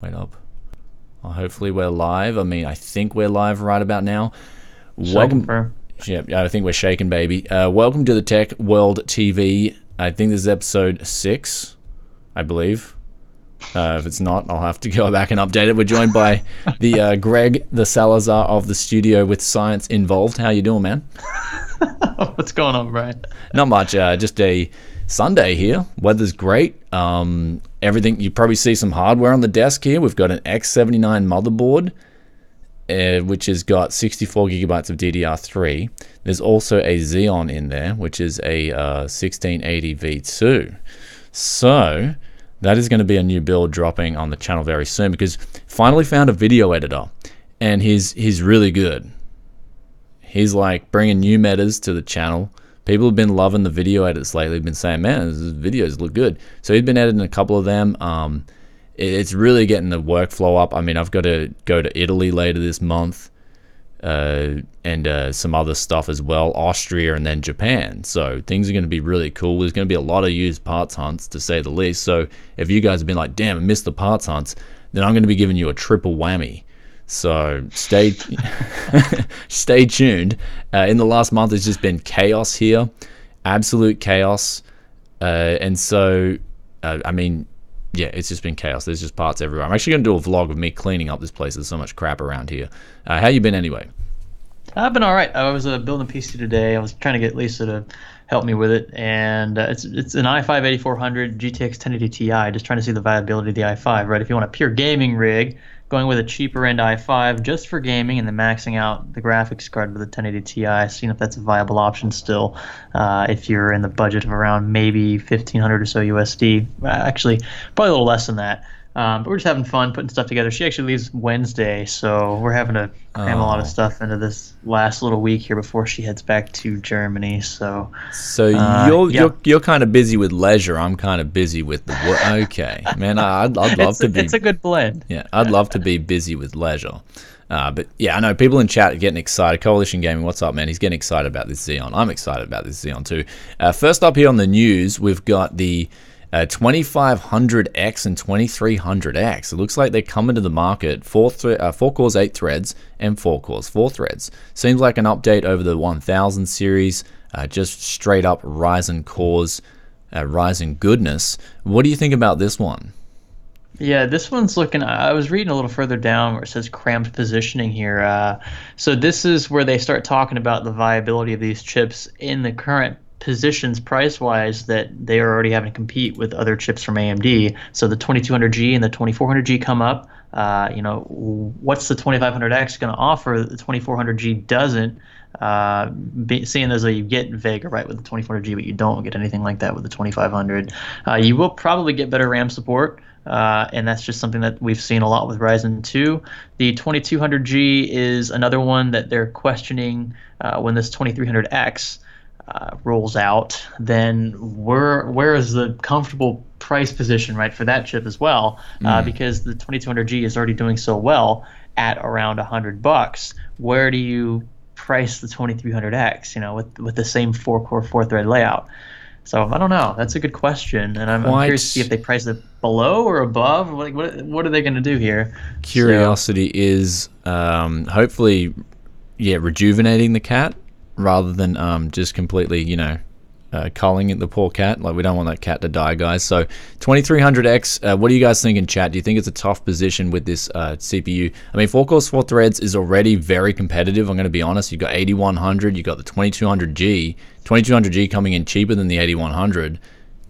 Wait up. Well, hopefully we're live. I mean, I think we're live right about now. Welcome. Yeah, I think we're shaking, baby. Welcome to the Tech World TV. I think this is episode 6, I believe. If it's not, I'll have to go back and update it. We're joined by the Greg, the Salazar of the studio with science involved. How you doing, man? What's going on, Brian? Not much. Just a Sunday here. Weather's great. Everything, you probably see some hardware on the desk here. We've got an X79 motherboard, which has got 64 gigabytes of DDR3. There's also a Xeon in there, which is a 1680 V2. So that is going to be a new build dropping on the channel very soon, because finally found a video editor, and he's really good. He's like bringing new metas to the channel. People have been loving the video edits lately. Been saying, man, these videos look good. So he's been editing a couple of them. It's really getting the workflow up. I mean, I've got to go to Italy later this month, and some other stuff as well, Austria and then Japan. So things are going to be really cool. There's going to be a lot of used parts hunts, to say the least. So if you guys have been like, damn, I missed the parts hunts, then I'm going to be giving you a triple whammy. So stay stay tuned. In the last month, it's just been chaos here, absolute chaos. And so, I mean, yeah, it's just been chaos. There's just parts everywhere. I'm actually going to do a vlog of me cleaning up this place. There's so much crap around here. How you been anyway? I've been all right. I was building a PC today. I was trying to get Lisa to help me with it, and it's an i5 8400 GTX 1080 Ti. Just trying to see the viability of the i5, right? If you want a pure gaming rig, going with a cheaper end i5 just for gaming, and then maxing out the graphics card with a 1080 Ti, seeing if that's a viable option still. If you're in the budget of around maybe 1,500 or so USD, actually probably a little less than that. But we're just having fun putting stuff together. She actually leaves Wednesday, so we're having to cram a lot of stuff into this last little week here before she heads back to Germany. So you're kind of busy with leisure. I'm kind of busy with the work. Okay, man, I'd love to be. It's a good blend. Yeah, I'd love to be busy with leisure. But yeah, I know people in chat are getting excited. Coalition Gaming, what's up, man? He's getting excited about this Xeon. I'm excited about this Xeon too. First up here on the news, we've got the 2500X and 2300X. It looks like they're coming to the market. 4 cores, 8 threads, and 4 cores, 4 threads. Seems like an update over the 1000 series. Just straight up Ryzen cores, Ryzen goodness. What do you think about this one? Yeah, this one's looking. I was reading a little further down where it says cramped positioning here. So this is where they start talking about the viability of these chips in the current positions price-wise that they are already having to compete with other chips from AMD. So the 2200G and the 2400G come up. What's the 2500X going to offer that the 2400G doesn't? Seeing as though you get Vega right with the 2400G, but you don't get anything like that with the 2500. You will probably get better RAM support. And that's just something that we've seen a lot with Ryzen 2. The 2200G is another one that they're questioning when this 2300X rolls out. Then where is the comfortable price position, right, for that chip as well? Because the 2200G is already doing so well at around $100. Where do you price the 2300X? You know, with the same 4-core, 4-thread layout. So I don't know. That's a good question, and I'm curious to see if they price it below or above. Like, what are they going to do here? Curiosity is hopefully, rejuvenating the cat rather than just completely, culling the poor cat. Like, we don't want that cat to die, guys. So 2300X, what do you guys think in chat? Do you think it's a tough position with this CPU? I mean, 4 cores, 4 threads is already very competitive. I'm going to be honest. You've got 8100, you've got the 2200G. 2200G coming in cheaper than the 8100.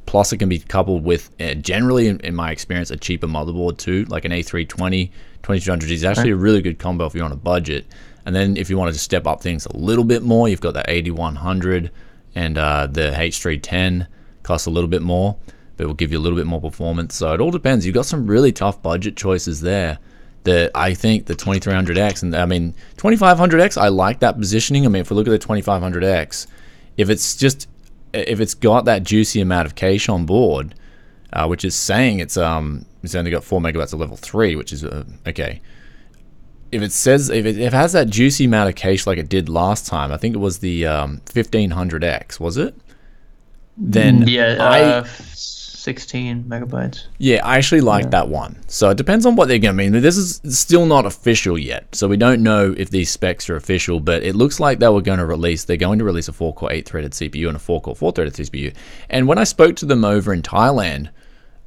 Plus, it can be coupled with, generally, in my experience, a cheaper motherboard too, like an A320. 2200G is actually a really good combo if you're on a budget. And then if you wanted to step up things a little bit more, you've got the 8100 and the H310 costs a little bit more, but will give you a little bit more performance. So it all depends. You've got some really tough budget choices there. I think the 2300X, and I mean 2500X, I like that positioning. I mean, if we look at the 2500X, if it's got that juicy amount of cache on board, which is saying it's only got 4 megabytes of level 3, which is okay. If it has that juicy amount of cache like it did last time, I think it was the 1500X, was it? Then 16 megabytes. Yeah, I actually like that one. So it depends on what they're going to mean. This is still not official yet, so we don't know if these specs are official, but it looks like they're going to release a 4-core 8-threaded CPU and a 4-core 4-threaded CPU. And when I spoke to them over in Thailand,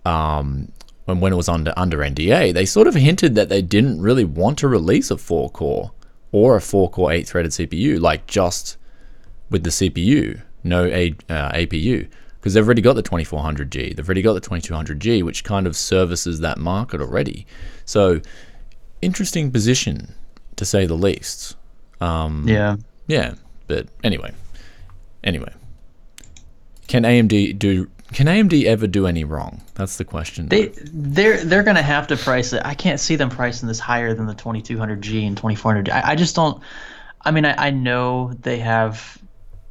when it was under NDA, they sort of hinted that they didn't really want to release a 4-core or a 4-core 8-threaded CPU, like just with the CPU, no APU. Because they've already got the 2400G, they've already got the 2200G, which kind of services that market already. So, interesting position, to say the least. Yeah, but anyway. Can AMD ever do any wrong? That's the question. They're going to have to price it. I can't see them pricing this higher than the 2200G and 2400G. I just don't. I mean, I know they have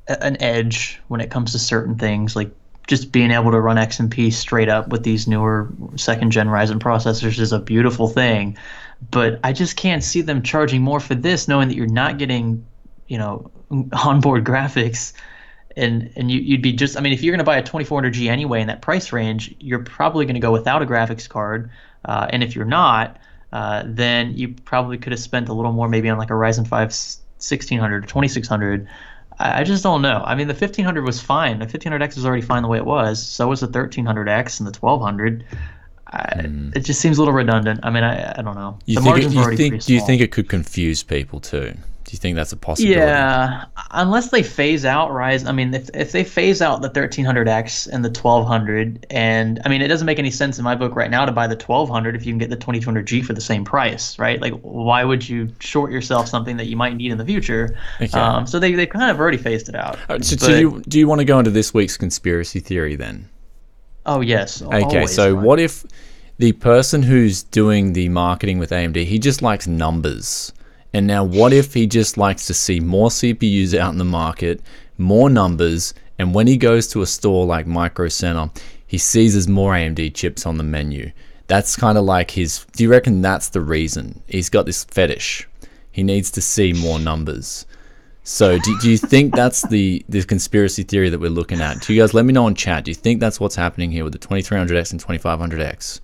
an edge when it comes to certain things, like just being able to run XMP straight up with these newer second-gen Ryzen processors is a beautiful thing. But I just can't see them charging more for this, knowing that you're not getting, onboard graphics. And you'd be just, I mean, if you're going to buy a 2400G anyway in that price range, you're probably going to go without a graphics card. And if you're not, then you probably could have spent a little more maybe on like a Ryzen 5 1600 or 2600. I just don't know. I mean, the 1500 was fine. The 1500X was already fine the way it was. So was the 1300X and the 1200. It just seems a little redundant. I mean, I don't know. Do you think it could confuse people too? Do you think that's a possibility? Yeah, unless they phase out Ryzen. I mean, if they phase out the 1300X and the 1200, and I mean, it doesn't make any sense in my book right now to buy the 1200 if you can get the 2200G for the same price, right? Like, why would you short yourself something that you might need in the future? Okay. So they kind of already phased it out. So do you want to go into this week's conspiracy theory then? Oh, yes. Okay, always. So what if the person who's doing the marketing with AMD, he just likes numbers? And now what if he just likes to see more CPUs out in the market, more numbers, and when he goes to a store like Micro Center, he sees there's more AMD chips on the menu? That's kind of like his... Do you reckon that's the reason? He's got this fetish. He needs to see more numbers. So do you think that's the conspiracy theory that we're looking at? Do you guys let me know in chat. Do you think that's what's happening here with the 2300X and 2500X?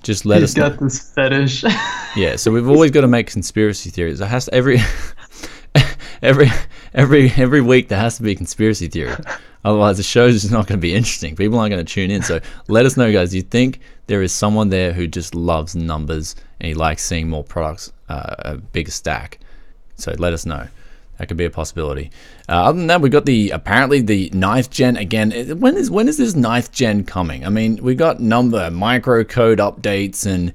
Just let us know. He's got this fetish. Yeah, so we've always got to make conspiracy theories. It has to, every week there has to be a conspiracy theory. Otherwise the show's just not going to be interesting. People aren't going to tune in. So let us know, guys. Do you think there is someone there who just loves numbers and he likes seeing more products, a bigger stack? So let us know. That could be a possibility. Other than that, we've got apparently the 9th gen again. When is this 9th gen coming? I mean, we got microcode updates, and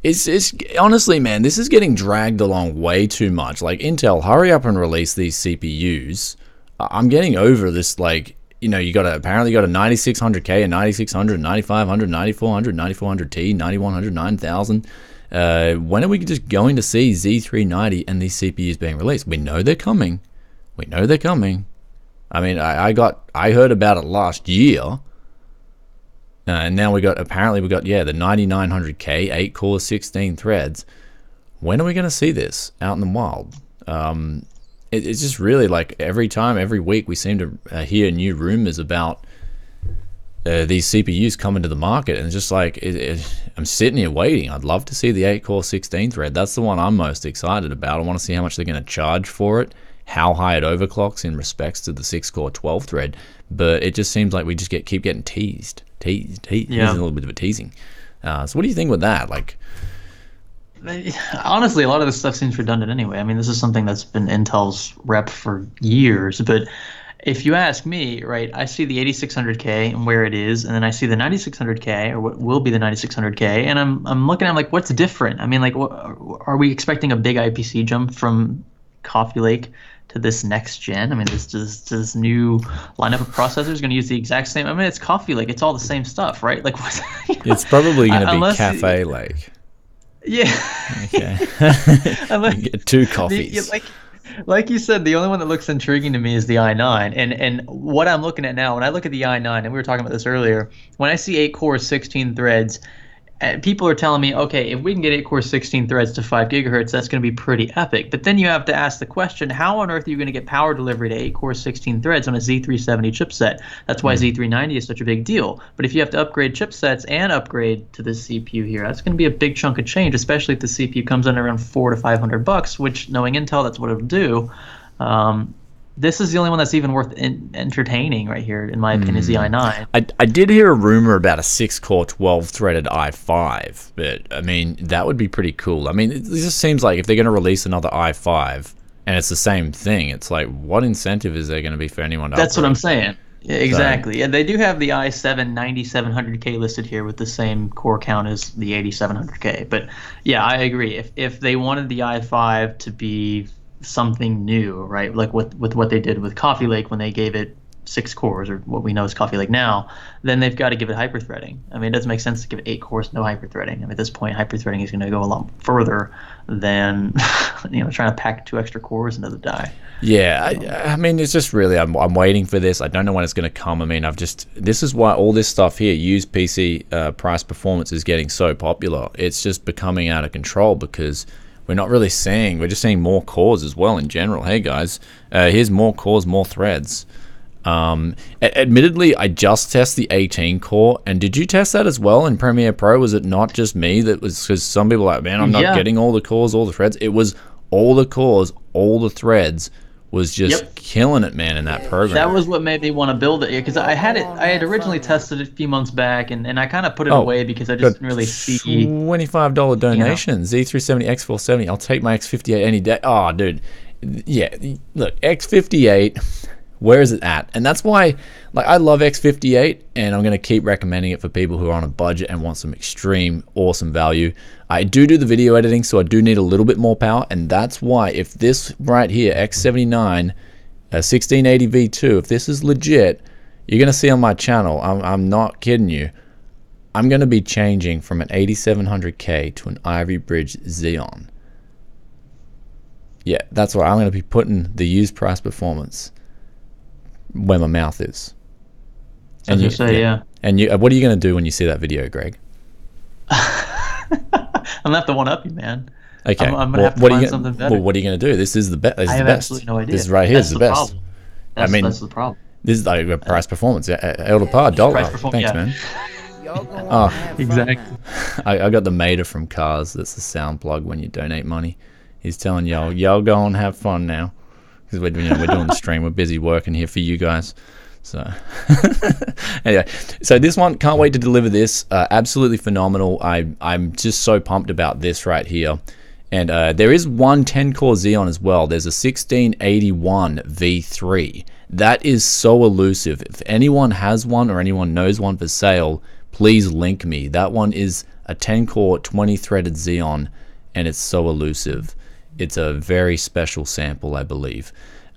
it's honestly, man, this is getting dragged along way too much. Like, Intel, hurry up and release these CPUs. I'm getting over this. Like, you got a 9600K, a 9600, 9500, 9400, 9400T, 9100, 9000. When are we just going to see Z390 and these CPUs being released? We know they're coming. I mean, I heard about it last year, and now we got the 9900K, 8-core, 16 threads. When are we going to see this out in the wild? It's just really like every week we seem to hear new rumors about these CPUs coming to the market, and it's just like I'm sitting here waiting. I'd love to see the 8-core 16 thread. That's the one I'm most excited about. I want to see how much they're going to charge for it, how high it overclocks in respects to the 6-core 12 thread. But it just seems like we just keep getting teased. Yeah. A little bit of a teasing. So what do you think with that? Like, honestly, a lot of this stuff seems redundant anyway. I mean, this is something that's been Intel's rep for years, but if you ask me, right, I see the 8600K and where it is, and then I see the 9600K, or what will be the 9600K, and I'm looking at like, what's different? I mean, like, are we expecting a big IPC jump from Coffee Lake to this next gen? I mean, this new lineup of processors going to use the exact same? I mean, it's Coffee Lake. It's all the same stuff, right? Like, what? It's probably going to be Cafe Lake. Yeah. Okay. You get 2 coffees. Like you said, the only one that looks intriguing to me is the i9. And what I'm looking at now, when I look at the i9, and we were talking about this earlier, when I see 8 cores, 16 threads, people are telling me, okay, if we can get 8 core 16 threads to 5 gigahertz, that's going to be pretty epic. But then you have to ask the question, how on earth are you going to get power delivery to 8 core 16 threads on a Z370 chipset? That's why Z390 is such a big deal. But if you have to upgrade chipsets and upgrade to the CPU here, that's going to be a big chunk of change, especially if the CPU comes in around $400 to $500, which, knowing Intel, that's what it'll do. This is the only one that's even worth entertaining right here, in my opinion, is the i9. I did hear a rumor about a 6-core, 12-threaded i5, but, I mean, that would be pretty cool. I mean, it just seems like if they're going to release another i5, and it's the same thing, it's like, what incentive is there going to be for anyone to That's upgrade? what I'm saying. Yeah, exactly. Yeah, they do have the i7 9700K listed here with the same core count as the 8700K. But, yeah, I agree. If they wanted the i5 to be something new, right? Like with what they did with Coffee Lake when they gave it 6 cores, or what we know is Coffee Lake now, then they've got to give it hyperthreading. I mean, it doesn't make sense to give it 8 cores, no hyperthreading. I mean, at this point, hyperthreading is going to go a lot further than trying to pack 2 extra cores into the die. Yeah, I mean, it's just really, I'm waiting for this. I don't know when it's going to come. I mean, this is why all this stuff here, used PC price performance, is getting so popular. It's just becoming out of control because we're not really seeing, we're just seeing more cores as well in general. Hey guys, here's more cores, more threads. Admittedly, I just tested the 18 core, and did you test that as well in Premiere Pro? Was it not just me that was, because some people are like, man, I'm not getting all the cores, all the threads. It was all the cores, all the threads, was just killing it, man, in that program. That was what made me want to build it, because I had originally tested it a few months back, and I kind of put it away because I just didn't really see. $25 donation, Z370 X470. I'll take my X58 any day. Oh, dude, yeah, look, X58. Where is it at? And that's why, like, I love X58, and I'm going to keep recommending it for people who are on a budget and want some extreme, awesome value. I do the video editing, so I do need a little bit more power, and that's why if this right here, X79, 1680 V2, if this is legit, you're going to see on my channel, I'm not kidding you, I'm going to be changing from an 8700K to an Ivy Bridge Xeon. Yeah, that's why I'm going to be putting the used price performance where my mouth is. And you say, yeah. And what are you going to do when you see that video, Greg? I'm gonna have to one up you, man. Okay. I'm gonna have to find something better. Well, what are you going to do? This is the best. I have absolutely no idea. This right here is the best. That's the problem. This is like a price performance. Elder Par, dollar. Thanks, man. Oh, exactly. I got the Mater from Cars. That's the sound plug when you donate money. He's telling y'all go and have fun now, because we're doing the stream. We're busy working here for you guys. So anyway, so this one, can't wait to deliver this. Absolutely phenomenal. I'm just so pumped about this right here. And there is one 10-core Xeon as well. There's a 1681 V3. That is so elusive. If anyone has one or anyone knows one for sale, please link me. That one is a 10-core, 20-threaded Xeon, and it's so elusive. It's a very special sample, I believe.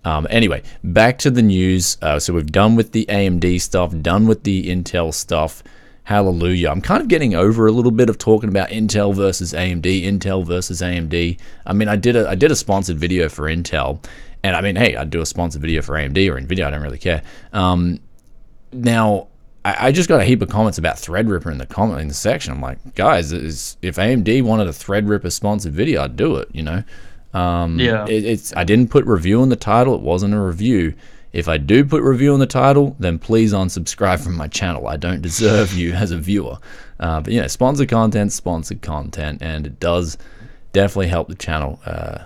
Anyway, back to the news. So we've done with the AMD stuff, done with the Intel stuff. Hallelujah. I'm kind of getting over a little bit of talking about Intel versus AMD, Intel versus AMD. I mean, I did a sponsored video for Intel, and I mean, hey, I'd do a sponsored video for AMD or NVIDIA. I don't really care. Now, I just got a heap of comments about Threadripper in the section. I'm like, guys, if AMD wanted a Threadripper sponsored video, I'd do it. I didn't put review in the title. It wasn't a review. If I do put review in the title, then please unsubscribe from my channel. I don't deserve you as a viewer. But sponsored content, and it does definitely help the channel.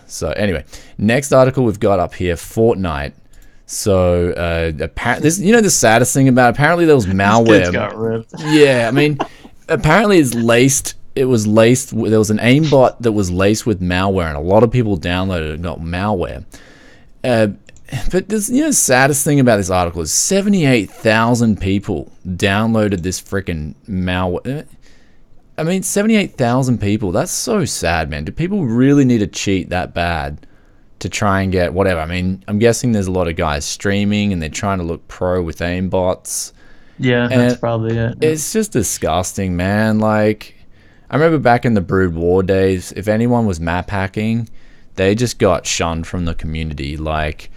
So anyway, next article we've got up here, Fortnite. So apparently, the saddest thing about it, apparently there was malware. This kid's got ripped. Yeah, I mean, apparently it's laced. It was laced. There was an aimbot that was laced with malware, and a lot of people downloaded it and got malware. But the saddest thing about this article is 78,000 people downloaded this freaking malware. I mean, 78,000 people. That's so sad, man. Do people really need to cheat that bad to try and get whatever? I mean, I'm guessing there's a lot of guys streaming and they're trying to look pro with aimbots. Yeah, that's probably it. It's just disgusting, man. Like, I remember back in the Brood War days, if anyone was map hacking, they just got shunned from the community. Like,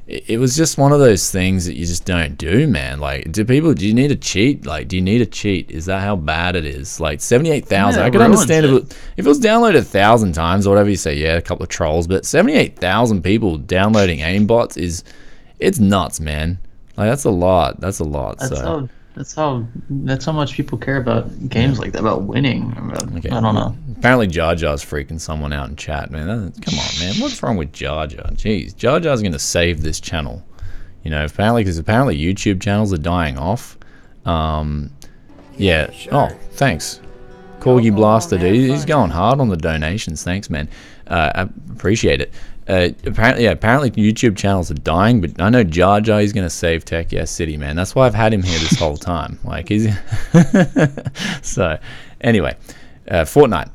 it was just one of those things that you just don't do, man. Like, do you need to cheat? Like, do you need to cheat? Is that how bad it is? Like, 78,000. I could understand if it was downloaded 1,000 times or whatever you say, yeah, a couple of trolls, but 78,000 people downloading aimbots it's nuts, man. Like, that's a lot. That's how much people care about games like that, about winning. Okay. I don't know. Apparently Jar Jar's freaking someone out in chat, man. Come on, man. What's wrong with Jar Jar? Jeez, Jar Jar's going to save this channel. You know, apparently YouTube channels are dying off. Yeah. Oh, thanks. Corgi Blaster, dude. He's going hard on the donations. Thanks, man. I appreciate it. Apparently YouTube channels are dying, but I know Jar Jar is going to save Tech Yes City, man. That's why I've had him here this whole time. Like, he's so anyway, Fortnite.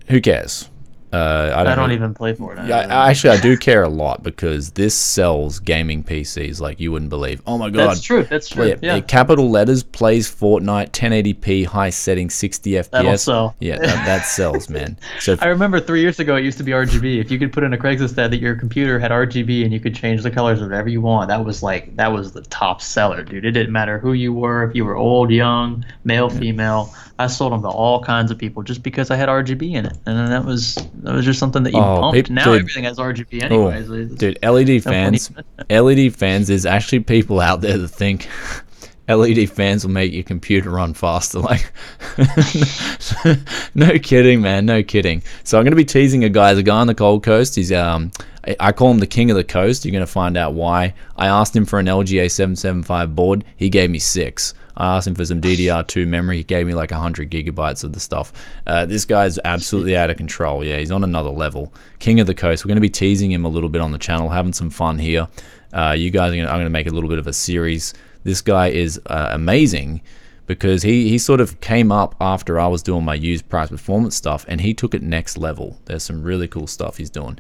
Who cares? I don't even play Fortnite. Actually, I do care a lot because this sells gaming PCs like you wouldn't believe. Oh my god, that's true. Yeah. Capital letters, plays Fortnite, 1080p, high setting, 60 FPS. That'll sell. Yeah, that sells, man. So I remember 3 years ago it used to be RGB. If you could put in a Craigslist ad that your computer had RGB and you could change the colors of whatever you want, that was the top seller, dude. It didn't matter who you were, if you were old, young, male, female. I sold them to all kinds of people just because I had RGB in it, and that was just something that you pumped. Now everything has RGB anyways. Dude, LED fans. There's actually people out there that think LED fans will make your computer run faster. Like, no kidding, man. No kidding. So I'm going to be teasing a guy on the Gold Coast. He's I call him the king of the coast. You're going to find out why. I asked him for an LGA 775 board. He gave me 6. I asked him for some DDR2 memory. He gave me like 100 gigabytes of the stuff. This guy's absolutely out of control. Yeah, he's on another level. King of the coast. We're going to be teasing him a little bit on the channel, having some fun here. You guys, I'm going to make a little bit of a series. This guy is amazing because he sort of came up after I was doing my used price performance stuff, and he took it next level. There's some really cool stuff he's doing.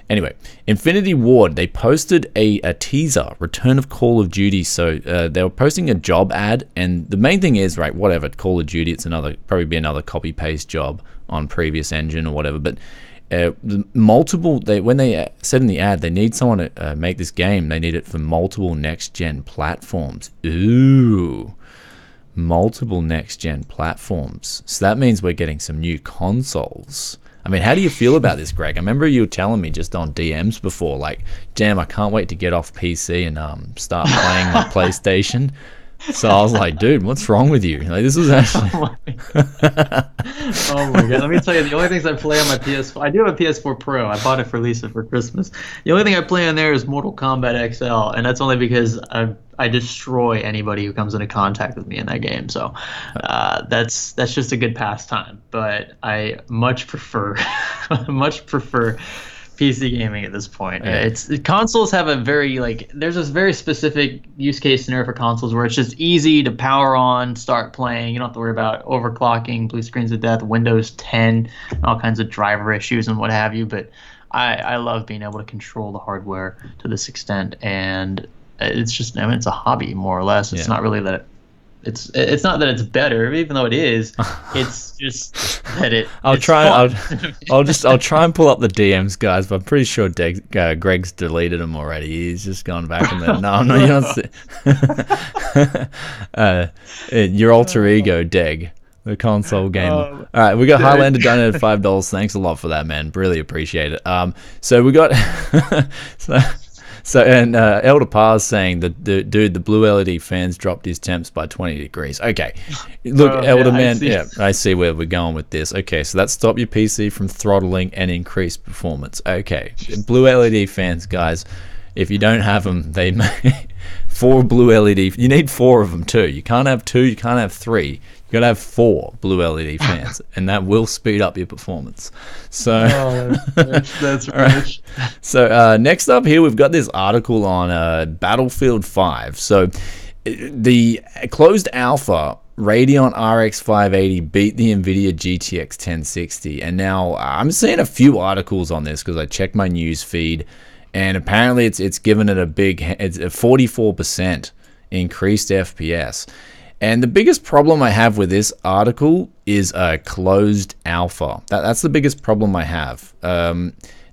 Anyway, Infinity Ward, they posted a teaser, Return of Call of Duty. So they were posting a job ad, and the main thing is, right, whatever, Call of Duty, it's probably be another copy-paste job on previous engine or whatever, but when they said in the ad they need someone to make this game, they need it for multiple next-gen platforms. Ooh, multiple next-gen platforms. So that means we're getting some new consoles. I mean, how do you feel about this, Greg? I remember you were telling me just on DMs before, like, damn, I can't wait to get off PC and start playing my PlayStation. So I was like, dude, what's wrong with you? Like, this is actually... Oh my god, let me tell you, the only things I play on my PS4, I do have a PS4 Pro. I bought it for Lisa for Christmas. The only thing I play on there is Mortal Kombat XL, and that's only because I destroy anybody who comes into contact with me in that game. So that's just a good pastime. But I much prefer PC gaming at this point. Yeah. Consoles have a very there's this very specific use case scenario for consoles where it's just easy to power on, start playing. You don't have to worry about overclocking, blue screens of death, Windows 10, and all kinds of driver issues and what have you. But I love being able to control the hardware to this extent, and it's just, I mean, it's a hobby more or less. It's not really that it's not that it's better, even though it is. It's just that I'll try and pull up the DMs, guys, but I'm pretty sure Greg's deleted them already. He's just gone back in there. No, you don't see. Your alter ego, Deg, the console gamer. All right, we got Highlander donated $5. Thanks a lot for that, man. Really appreciate it. So we got So Elder Par's saying that the blue LED fans dropped his temps by 20 degrees. Okay, look, Elder Man, I see where we're going with this. Okay, so that stopped your PC from throttling and increased performance. Okay, blue LED fans, guys, if you don't have them, they may 4 blue LED. You need 4 of them too. You can't have 2. You can't have 3. You gotta have 4 blue LED fans, and that will speed up your performance. So, that's rich. So next up here, we've got this article on Battlefield 5. So the closed alpha Radeon RX 580 beat the NVIDIA GTX 1060, and now I'm seeing a few articles on this because I checked my news feed, and apparently it's given it a 44% increased FPS. And the biggest problem I have with this article is a closed alpha. That's the biggest problem I have.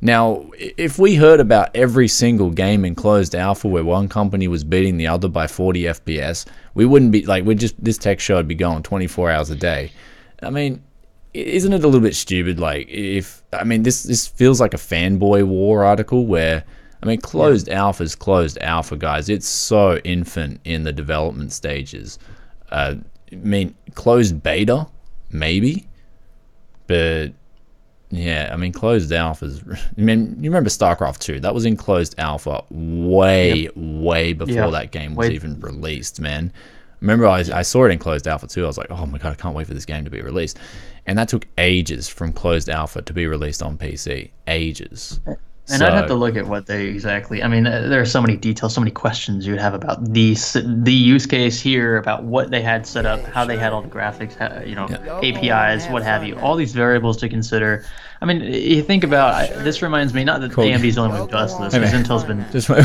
Now, if we heard about every single game in closed alpha where one company was beating the other by 40 FPS, we wouldn't be like, this tech show would be going 24 hours a day. I mean, isn't it a little bit stupid? Like, this feels like a fanboy war article where, closed alpha is closed alpha, guys. It's so infant in the development stages. Closed beta, maybe, but yeah, closed alphas. You remember StarCraft 2? That was in closed alpha way before that game was even released, man. Remember, I saw it in closed alpha too. I was like, oh my god, I can't wait for this game to be released. And that took ages from closed alpha to be released on PC. Ages. And I'd have to look at what they exactly. There are so many details, so many questions you'd have about the use case here, about what they had set up, how they had all the graphics, APIs, what have you, all these variables to consider. You think about this. Reminds me, not that AMD's the only one who does this, because Intel's been.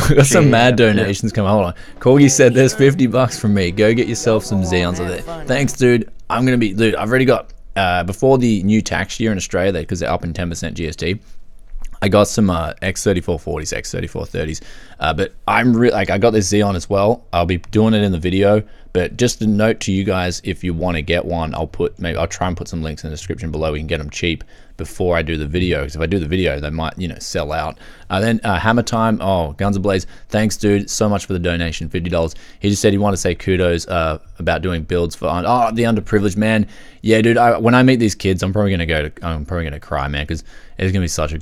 We got some mad donations coming. Hold on, Corgi said, "There's $50 from me. Go get yourself some Xeons of it." Thanks, dude. I've already got before the new tax year in Australia, because they're up in 10% GST. I got some X3440s, X3430s, but I got this Xeon as well. I'll be doing it in the video, but just a note to you guys, if you want to get one, I'll try and put some links in the description below. We can get them cheap before I do the video, because if I do the video, they might, sell out. Then Hammer Time, Guns Ablaze, thanks, dude, so much for the donation, $50. He just said he wanted to say kudos about doing builds for the underprivileged, man. Yeah, dude, when I meet these kids, I'm probably gonna cry, man, because it's gonna be such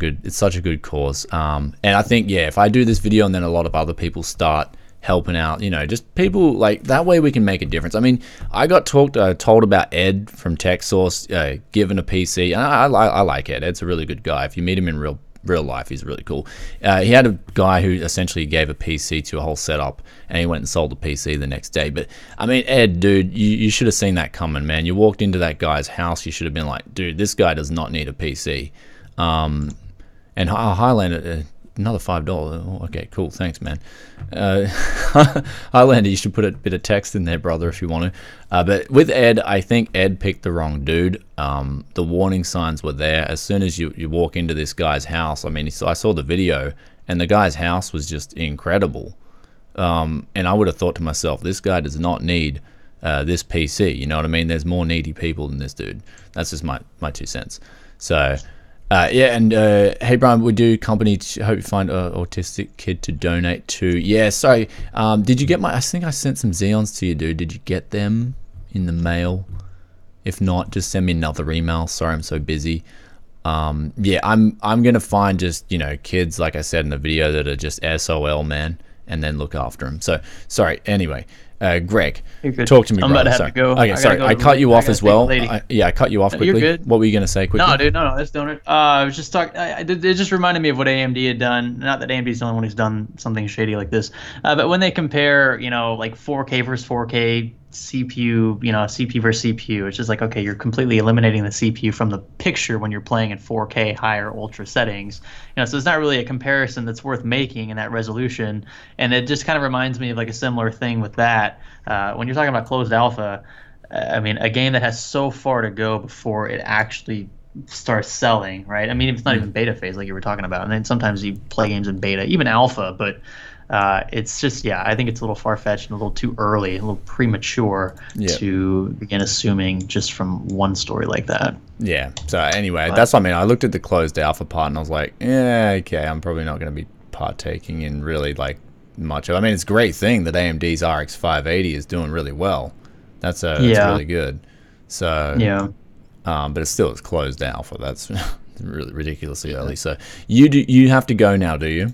a good cause. And I think, if I do this video and then a lot of other people start helping out, just people like that, way we can make a difference. I got told about Ed from TechSource given a PC, and I like Ed. Ed's a really good guy. If you meet him in real life, he's really cool. He had a guy who essentially gave a PC to a whole setup, and he went and sold the PC the next day. But Ed, dude, you should have seen that coming, man. You walked into that guy's house, you should have been like, dude, this guy does not need a PC. And Highlander, another $5. Oh, okay, cool, thanks, man. Highlander, you should put a bit of text in there, brother, if you want to. But with Ed, I think Ed picked the wrong dude. The warning signs were there as soon as you walk into this guy's house. I saw the video, and the guy's house was just incredible. And I would have thought to myself, this guy does not need this PC. You know what I mean? There's more needy people than this dude. That's just my 2 cents. So. Hey Brian, we do company. Hope you find an autistic kid to donate to. Yeah, sorry. Did you get I think I sent some Xeons to you, dude. Did you get them in the mail? If not, just send me another email. Sorry, I'm so busy. I'm gonna find just kids, like I said in the video, that are just SOL, man, and then look after them. So sorry. Anyway. Greg, talk to me, I'm brother. about to have to go. Okay, sorry, I cut you off as well. I cut you off quickly. You're good. What were you going to say quickly? No, dude, no, let's do it. I was just talking. It just reminded me of what AMD had done. Not that AMD's the only one who's done something shady like this, but when they compare, like 4K versus 4K CPU, CPU versus CPU, it's just like, okay, you're completely eliminating the CPU from the picture when you're playing in 4K higher ultra settings. So it's not really a comparison that's worth making in that resolution. And it just kind of reminds me of like a similar thing with that. When you're talking about closed alpha, a game that has so far to go before it actually starts selling, right? It's not even beta phase like you were talking about. And then sometimes you play games in beta, even alpha, but it's just, I think it's a little far-fetched and a little too early, a little premature to begin assuming just from one story like that. Yeah. So anyway, that's what I looked at the closed alpha part and I was like, okay, I'm probably not going to be partaking in really like much of. It's a great thing that AMD's RX 580 is doing really well. That's really good. So but it's closed alpha. That's really ridiculously early. So you have to go now, do you?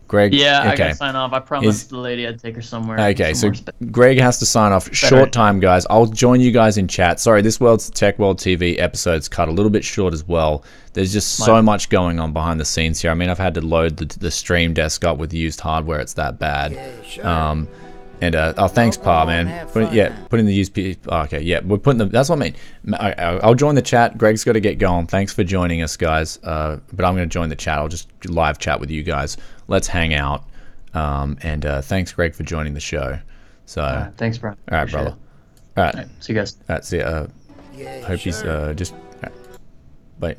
Greg? Yeah, okay. I got to sign off. I promised the lady I'd take her somewhere. Okay, so Greg has to sign off. Short time, guys. I'll join you guys in chat. Sorry, this World's TechWorldTV episode's cut a little bit short as well. There's just so much going on behind the scenes here. I've had to load the stream desk up with used hardware. It's that bad. Yeah, sure. Thanks, Pa, man. Put in the used P. Okay, yeah, we're putting the. That's what I mean. I'll join the chat. Greg's got to get going. Thanks for joining us, guys. But I'm going to join the chat. I'll just live chat with you guys. Let's hang out. Thanks, Greg, for joining the show. So. Thanks, bro. All right, brother. All right. See you guys. All right. See ya. Hope he's just. Wait.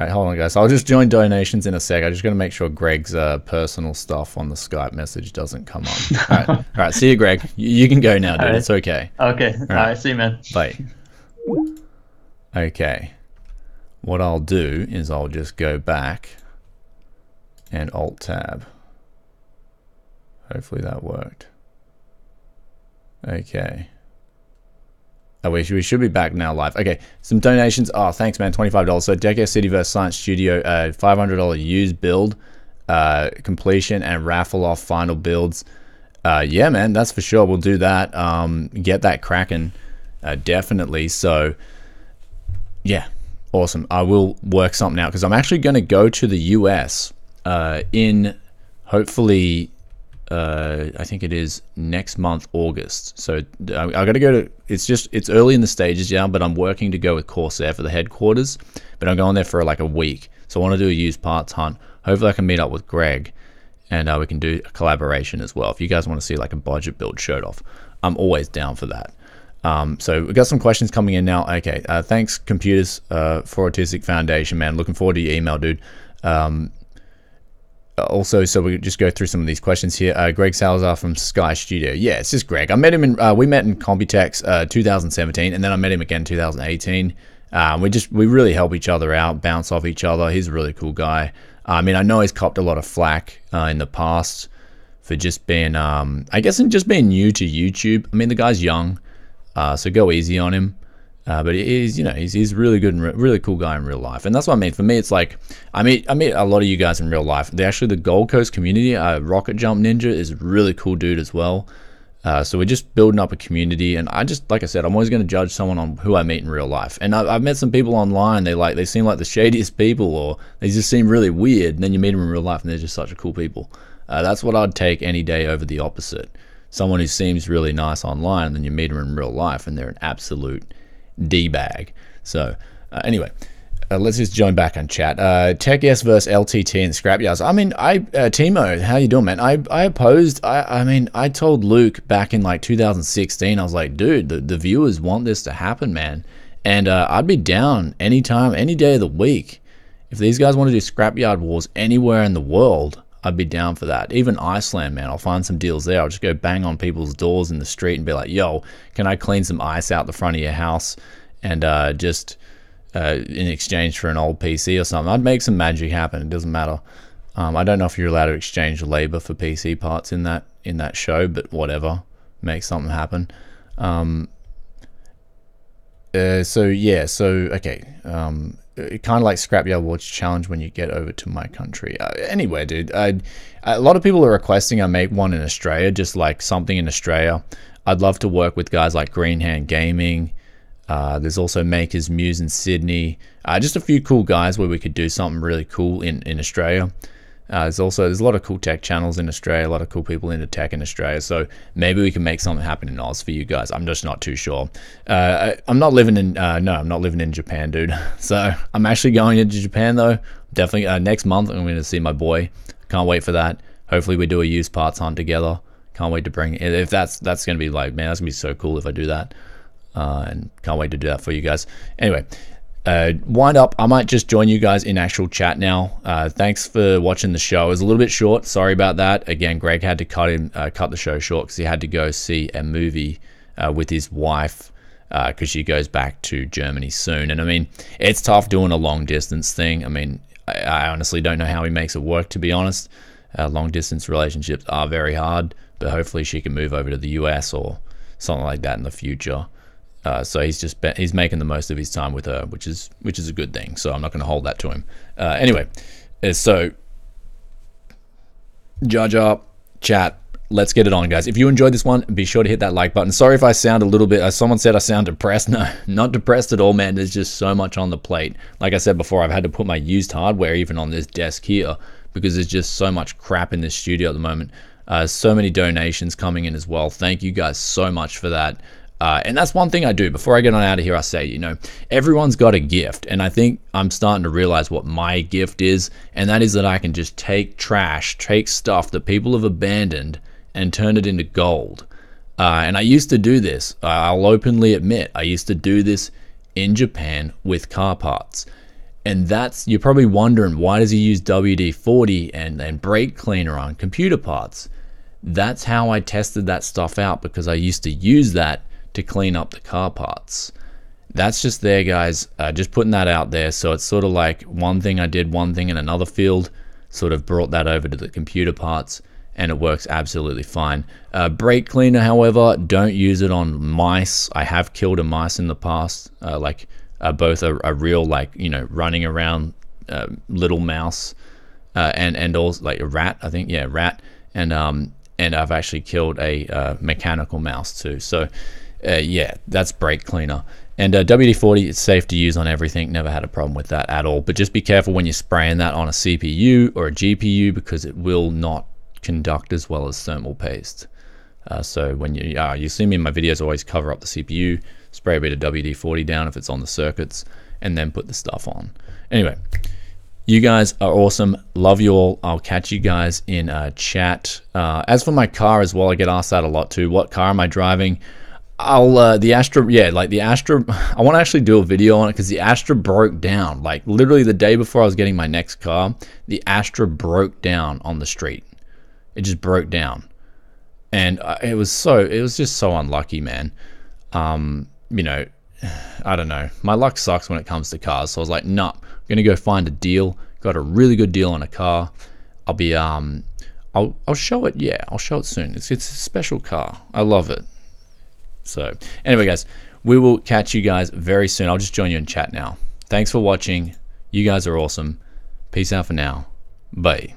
All right, hold on, guys. I'll just join donations in a sec. I just got to make sure Greg's personal stuff on the Skype message doesn't come up. All right. See you, Greg. You can go now, dude. Right. It's okay. Okay. All right. See you, man. Bye. Okay. What I'll do is I'll just go back and Alt-Tab. Hopefully that worked. Okay. Oh, we should be back now live. Okay, some donations. Oh, thanks, man. $25. So, Deck City vs Science Studio, $500 used build, completion, and raffle off final builds. Yeah, man, that's for sure. We'll do that. Get that cracking, definitely. So, yeah, awesome. I will work something out because I'm actually going to go to the US in hopefully. I think it is next month, August. So I got to go to, it's early in the stages, yeah, but I'm working to go with Corsair for the headquarters, but I'm going there for like a week. So I want to do a used parts hunt. Hopefully I can meet up with Greg and we can do a collaboration as well. If you guys want to see like a budget build showed off, I'm always down for that. So we got some questions coming in now. Okay. Thanks Computers for Autistic Foundation, man. Looking forward to your email, dude. Also, so we just go through some of these questions here. Greg Salazar from Sky Studio. Yeah, it's just Greg. I met him in we met in Computex 2017, and then I met him again 2018. We really help each other out, bounce off each other. He's a really cool guy. I mean, I know he's copped a lot of flack in the past for just being, I guess, just being new to YouTube. I mean, the guy's young, so go easy on him. But he's, you know, he's really good and really cool guy in real life, and that's what I mean. For me, it's like I meet a lot of you guys in real life. The Gold Coast community, Rocket Jump Ninja is a really cool dude as well. So we're just building up a community, and like I said, I'm always going to judge someone on who I meet in real life. And I've met some people online. They seem like the shadiest people, or they just seem really weird. And then you meet them in real life, and they're just such a cool people. That's what I'd take any day over the opposite. Someone who seems really nice online, and then you meet them in real life, and they're an absolute D-bag. So anyway, let's just join back on chat. TechS versus LTT and Scrapyards. I mean, Timo, how you doing, man? I opposed. I mean, I told Luke back in like 2016. I was like, dude, the viewers want this to happen, man. And I'd be down anytime, any day of the week. If these guys want to do Scrapyard wars anywhere in the world, I'd be down for that. Even Iceland, man. I'll find some deals there. I'll just go bang on people's doors in the street and be like, yo, can I clean some ice out the front of your house? And just in exchange for an old PC or something. I'd make some magic happen. It doesn't matter. I don't know if you're allowed to exchange labor for PC parts in that show, but whatever. Make something happen. Okay. Kind of like Scrapyard Watch Challenge when you get over to my country. Anyway, dude, a lot of people are requesting I make one in Australia, just like something in Australia. I'd love to work with guys like Green Hand Gaming. There's also Maker's Muse in Sydney. Just a few cool guys where we could do something really cool in Australia. There's a lot of cool tech channels in Australia, a lot of cool people into tech in Australia. So maybe we can make something happen in Oz for you guys. I'm just not too sure. I'm not living in Japan, dude. So I'm actually going into Japan though. Definitely next month I'm going to see my boy. Can't wait for that. Hopefully we do a used parts hunt together. Can't wait to bring it. If that's going to be like, man, that's going to be so cool if I do that. And can't wait to do that for you guys. Anyway. Wind up. I might just join you guys in actual chat now. Thanks for watching the show. It was a little bit short. Sorry about that. Again, Greg had to cut the show short because he had to go see a movie with his wife because she goes back to Germany soon. And I mean, it's tough doing a long distance thing. I mean, I honestly don't know how he makes it work, to be honest. Long distance relationships are very hard, but hopefully she can move over to the US or something like that in the future. So he's making the most of his time with her, which is a good thing. So I'm not going to hold that to him. Anyway, so Jar chat, let's get it on, guys. If you enjoyed this one, be sure to hit that like button. Sorry if I sound a little bit. Someone said I sound depressed. No, not depressed at all, man. There's just so much on the plate. Like I said before, I've had to put my used hardware even on this desk here because there's just so much crap in this studio at the moment. So many donations coming in as well. Thank you guys so much for that. And that's one thing I do. Before I get on out of here, I say, you know, everyone's got a gift. And I think I'm starting to realize what my gift is. And that is that I can just take trash, take stuff that people have abandoned and turn it into gold. And I used to do this. I'll openly admit, I used to do this in Japan with car parts. And that's, you're probably wondering, why does he use WD-40 and brake cleaner on computer parts? That's how I tested that stuff out, because I used to use that to clean up the car parts. That's just there, guys. Just putting that out there. So it's sort of like one thing I did, one thing in another field, sort of brought that over to the computer parts, and it works absolutely fine. Brake cleaner, however, don't use it on mice. I have killed a mice in the past, both a real, like, you know, running around little mouse, and also like a rat, I think, yeah, rat, and I've actually killed a mechanical mouse too. So yeah, that's brake cleaner. And WD-40, it's safe to use on everything. Never had a problem with that at all. But just be careful when you're spraying that on a CPU or a GPU, because it will not conduct as well as thermal paste. So when you see me in my videos, I always cover up the CPU, spray a bit of WD-40 down if it's on the circuits, and then put the stuff on. Anyway, you guys are awesome. Love you all. I'll catch you guys in chat. As for my car as well, I get asked that a lot too. What car am I driving? The Astra, yeah, like the Astra, I want to actually do a video on it, because the Astra broke down. Like literally the day before I was getting my next car, the Astra broke down on the street. It just broke down. And it was just so unlucky, man. You know, I don't know. My luck sucks when it comes to cars. So I was like, nah, I'm going to go find a deal. Got a really good deal on a car. I'll be, I'll show it. Yeah, I'll show it soon. It's a special car. I love it. So anyway, guys, we will catch you guys very soon. I'll just join you in chat now. Thanks for watching. You guys are awesome. Peace out for now. Bye.